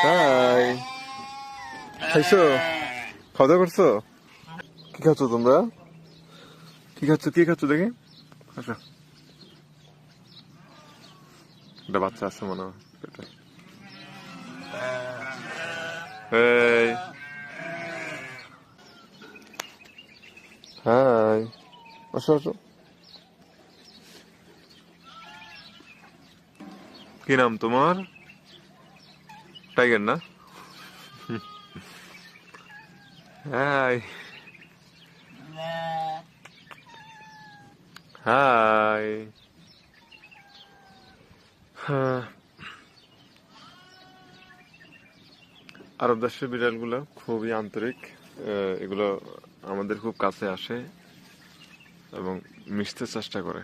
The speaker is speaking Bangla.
হাই, খাইছো? খাওয়া দাওয়া করছো? কি খাচ্ছ তোমরা? কি খাচ্ছ দেখি? আচ্ছা, একটা বাচ্চা আছে মনে হয় পেটে। এই, হাই, আসো আসো। কি নাম তোমার? টাইগার না? Hi, hi. হ্যাঁ, আরব দেশের বিড়ালগুলো খুবই আন্তরিক। এগুলো আমাদের খুব কাছে আসে এবং মিশতে চেষ্টা করে।